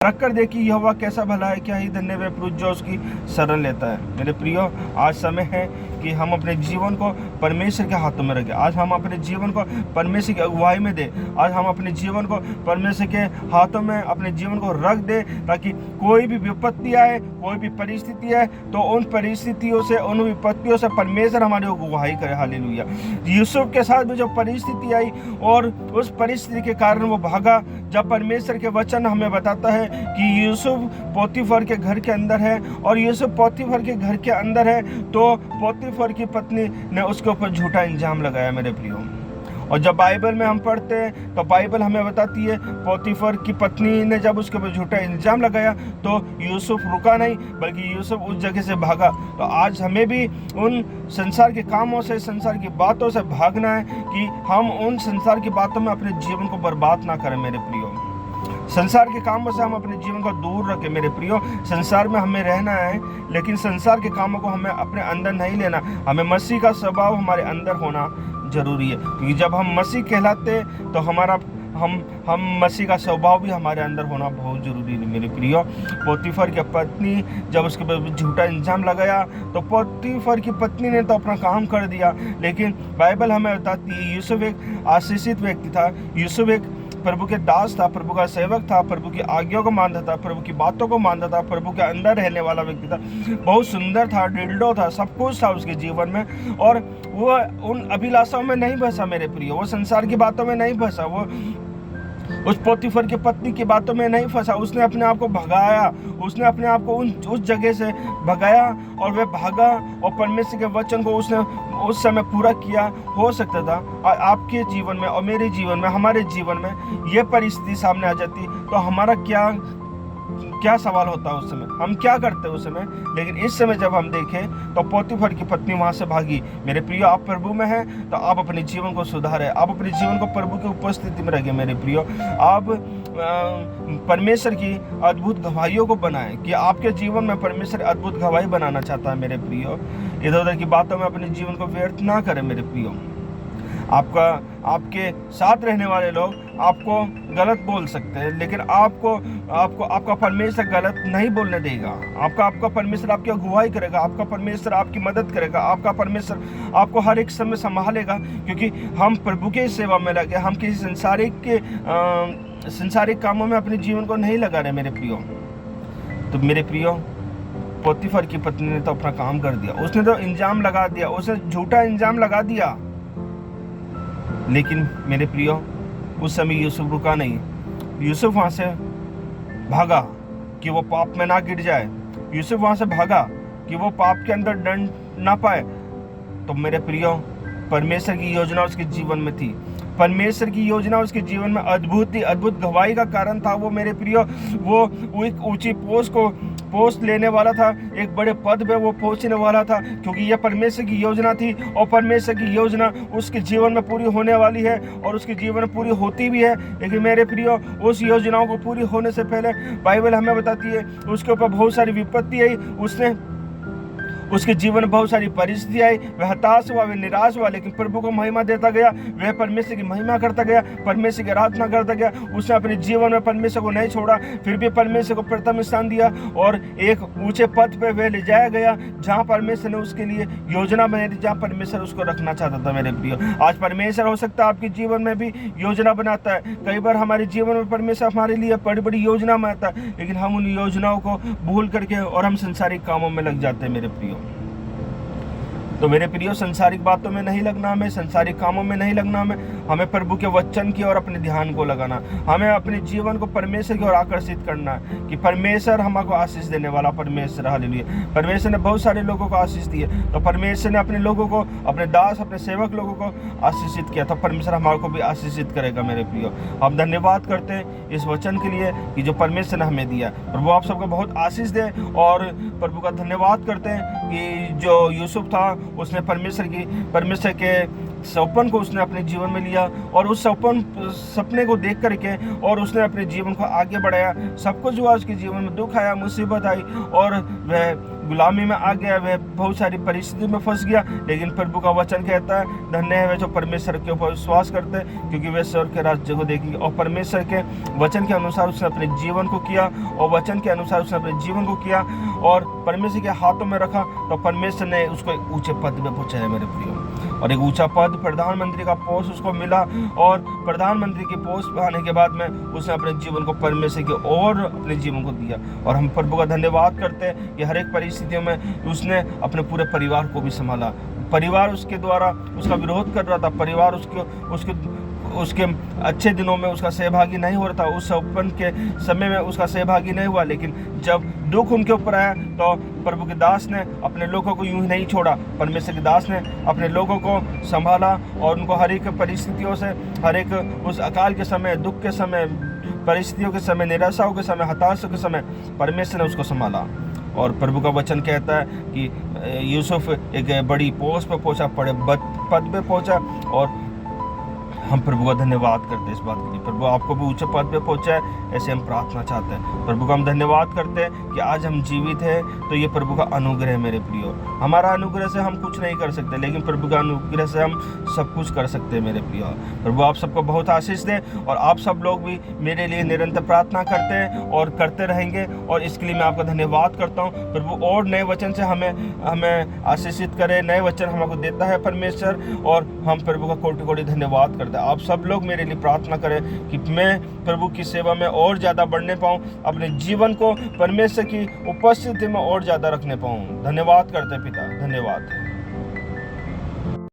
रख कर देखिए यहोवा कैसा भला है, क्या ही धन्य वह पुरुष जो उसकी शरण लेता है। मेरे प्रियो, आज समय है कि हम अपने जीवन को परमेश्वर के हाथों में रखें। आज हम अपने जीवन को परमेश्वर की अगुवाई में दें। आज हम अपने जीवन को परमेश्वर के हाथों में अपने जीवन को रख दें, ताकि कोई भी विपत्ति आए, कोई भी परिस्थिति आए, तो उन परिस्थितियों से, उन विपत्तियों से परमेश्वर हमारी अगुवाई करे। हालेलुया। यूसुफ के साथ भी जो परिस्थिति आई और उस परिस्थिति के कारण वो भागा, जब परमेश्वर के वचन हमें बताता है कि यूसुफ पोतीफर के घर के अंदर है, और यूसुफ पोतीफर के घर के अंदर है तो पोतीफर की पत्नी ने उसके ऊपर झूठा इल्जाम लगाया। मेरे प्रियो, और जब बाइबल में हम पढ़ते हैं तो बाइबल हमें बताती है पोतीफर की पत्नी ने जब उसके ऊपर झूठा इल्जाम लगाया तो यूसुफ रुका नहीं, बल्कि यूसुफ उस जगह से भागा। तो आज हमें भी उन संसार के कामों से, संसार की बातों से भागना है कि हम उन संसार की बातों में अपने जीवन को बर्बाद ना करें। मेरे प्रियो, संसार के कामों से हम अपने जीवन को दूर रखें। मेरे प्रियो, संसार में हमें रहना है, लेकिन संसार के कामों को हमें अपने अंदर नहीं लेना। हमें मसीह का स्वभाव हमारे अंदर होना जरूरी है, क्योंकि जब हम मसीह कहलाते हैं तो हम मसीह का स्वभाव भी हमारे अंदर होना बहुत जरूरी है। मेरे प्रियो, पोतीफर की पत्नी जब उसके ऊपर झूठा इल्जाम लगाया तो पोतीफर की पत्नी ने तो अपना काम कर दिया, लेकिन बाइबल हमें बताती है यूसुफ एक आशीषित व्यक्ति था। यूसुफ एक प्रभु के दास था, प्रभु का सेवक था, प्रभु की आज्ञा को मानता था, प्रभु की बातों को मानता था, प्रभु के अंदर रहने वाला व्यक्ति था। बहुत सुंदर था, डिल्डो था, सब कुछ था उसके जीवन में, और वो उन अभिलाषाओं में नहीं फंसा। मेरे प्रियो, वो संसार की बातों में नहीं फंसा, वो उस पोतीफर की पत्नी की बातों में नहीं फंसा। उसने अपने आप को भगाया, उसने अपने आप को उस जगह से भगाया, और वह भागा और परमेश्वर के वचन को उसने उस समय पूरा किया। हो सकता था आपके जीवन में और मेरे जीवन में, हमारे जीवन में ये परिस्थिति सामने आ जाती तो हमारा क्या सवाल होता उस समय, हम क्या करते उस समय। लेकिन इस समय जब हम देखें तो पोतीफर की पत्नी वहां से भागी। मेरे प्रियो, आप प्रभु में हैं तो आप अपने जीवन को सुधारें, आप अपने जीवन को प्रभु की उपस्थिति में रखें। मेरे प्रियो, आप परमेश्वर की अद्भुत गवाहियों को बनाएं, कि आपके जीवन में परमेश्वर अद्भुत गवाही बनाना चाहता है। मेरे प्रियो, इधर उधर की बातों में अपने जीवन को व्यर्थ ना करें। मेरे प्रियो, आपके साथ रहने वाले लोग आपको गलत बोल सकते हैं, लेकिन आपका परमेश्वर गलत नहीं बोलने देगा। आपका परमेश्वर आपकी अगुवाई करेगा, आपका परमेश्वर आपकी मदद करेगा, आपका परमेश्वर आपको हर एक समय संभालेगा, क्योंकि हम प्रभु के सेवा में लगे, हम किसी संसारिक कामों में अपने जीवन को नहीं लगा रहे। मेरे प्रियो, तो मेरे प्रियो, पोतीफर की पत्नी ने तो अपना काम कर दिया, उसने तो इल्जाम लगा दिया, उसने झूठा इल्जाम लगा दिया। लेकिन मेरे प्रियो, उस समय यूसुफ रुका नहीं। यूसुफ वहां से भागा कि वो पाप में ना गिर जाए। यूसुफ वहां से भागा कि वो पाप के अंदर दंड ना पाए। तो मेरे प्रियो, परमेश्वर की योजना उसके जीवन में थी, परमेश्वर की योजना उसके जीवन में अद्भुत थी, अद्भुत गवाही का कारण था वो। मेरे प्रियो, वो एक ऊंची पोस्ट लेने वाला था, एक बड़े पद पे वो पहुंचने वाला था, क्योंकि यह परमेश्वर की योजना थी, और परमेश्वर की योजना उसके जीवन में पूरी होने वाली है, और उसके जीवन में पूरी होती भी है। लेकिन मेरे प्रियो, उस योजनाओं को पूरी होने से पहले बाइबल हमें बताती है उसके ऊपर बहुत सारी विपत्ति आई, उसके जीवन में बहुत सारी परिस्थिति आई, वह हताश हुआ, वह निराश हुआ, लेकिन प्रभु को महिमा देता गया, वह परमेश्वर की महिमा करता गया, परमेश्वर की आराधना करता गया। उसने अपने जीवन में परमेश्वर को नहीं छोड़ा, फिर भी परमेश्वर को प्रथम स्थान दिया, और एक ऊंचे पद पे वह ले जाया गया जहाँ परमेश्वर ने उसके लिए योजना बनाई थी, जहाँ परमेश्वर उसको रखना चाहता था। मेरे प्रियो, आज परमेश्वर हो सकता है आपके जीवन में भी योजना बनाता है। कई बार हमारे जीवन में परमेश्वर हमारे लिए बड़ी बड़ी योजना बनाता है, लेकिन हम उन योजनाओं को भूल करके और हम संसारिक कामों में लग जाते हैं। मेरे प्रियो, तो मेरे प्रियो, संसारिक बातों में नहीं लगना हमें, संसारिक कामों में नहीं लगना हमें प्रभु के वचन की ओर अपने ध्यान को लगाना, हमें अपने जीवन को परमेश्वर की ओर आकर्षित करना है, कि परमेश्वर हमको आशीष देने वाला परमेश्वर। हालेलुया। परमेश्वर ने बहुत सारे लोगों को आशीष दी है, तो परमेश्वर ने अपने लोगों को, अपने दास, अपने सेवक लोगों को आशीषित किया, तो परमेश्वर हमारे को भी आशीषित करेगा। मेरे प्रियो, हम धन्यवाद करते हैं इस वचन के लिए कि जो परमेश्वर ने हमें दिया। प्रभु आप सबको बहुत आशीष दे, और प्रभु का धन्यवाद करते हैं कि जो यूसुफ था उसने परमेश्वर के सपन को उसने अपने जीवन में लिया और उस सपने को देख करके और उसने अपने जीवन को आगे बढ़ाया। सब कुछ हुआ, उसके जीवन में दुख आया, मुसीबत आई और वह गुलामी में आ गया, वह बहुत सारी परिस्थिति में फंस गया। लेकिन प्रभु का वचन कहता है, धन्य है वे जो परमेश्वर के ऊपर विश्वास करते हैं, क्योंकि वे स्वर्ग के राज्य को देखेंगे। और परमेश्वर के वचन के अनुसार उसने अपने जीवन को किया और वचन के अनुसार उसने अपने जीवन को किया और परमेश्वर के हाथों में रखा, तो परमेश्वर ने उसको एक ऊंचे पद में पहुंचाया मेरे प्रियो। और एक ऊंचा पद, प्रधानमंत्री का पोस्ट उसको मिला और प्रधानमंत्री के पोस्ट पर आने के बाद में उसने अपने जीवन को परमेश्वर की ओर अपने जीवन को दिया। और हम प्रभु का धन्यवाद करते हैं कि हर एक परिस्थितियों में उसने अपने पूरे परिवार को भी संभाला। परिवार उसके द्वारा उसका विरोध कर रहा था, परिवार उसके अच्छे दिनों में उसका सहभागी नहीं हो रहा था, उस सपन के समय में उसका सहभागी नहीं हुआ। लेकिन जब दुख उनके ऊपर आया तो प्रभु के दास ने अपने लोगों को यूं ही नहीं छोड़ा। परमेश्वर के दास ने अपने लोगों को संभाला और उनको हर एक परिस्थितियों से, हर एक उस अकाल के समय, दुख के समय, परिस्थितियों के समय, निराशाओं के समय, हताशा के समय परमेश्वर ने उसको संभाला। और प्रभु का वचन कहता है कि यूसुफ एक बड़ी पोस्ट पर पहुंचा, बड़े पद पे पहुंचा। और हम प्रभु का धन्यवाद करते हैं इस बात के लिए। प्रभु आपको भी ऊंचे पद पे पहुंचाए, ऐसे हम प्रार्थना चाहते हैं। प्रभु का हम धन्यवाद करते हैं कि आज हम जीवित हैं, तो ये प्रभु का अनुग्रह है मेरे प्रियो। हमारा अनुग्रह से हम कुछ नहीं कर सकते, लेकिन प्रभु का अनुग्रह से हम सब कुछ कर सकते हैं मेरे प्रियो। प्रभु आप सबको बहुत आशीष दें और आप सब लोग भी मेरे लिए निरंतर प्रार्थना करते हैं और करते रहेंगे, और इसके लिए मैं आपका धन्यवाद करता हूँ। प्रभु और नए वचन से हमें आशीषित करे, नए वचन हमको देता है परमेश्वर, और हम प्रभु का कोटि कोटि धन्यवाद करते हैं। आप सब लोग मेरे लिए प्रार्थना करें कि मैं प्रभु की सेवा में और ज़्यादा बढ़ने पाऊँ, अपने जीवन को परमेश्वर की उपस्थिति में और ज़्यादा रखने पाऊँ। धन्यवाद करते पिता, धन्यवाद।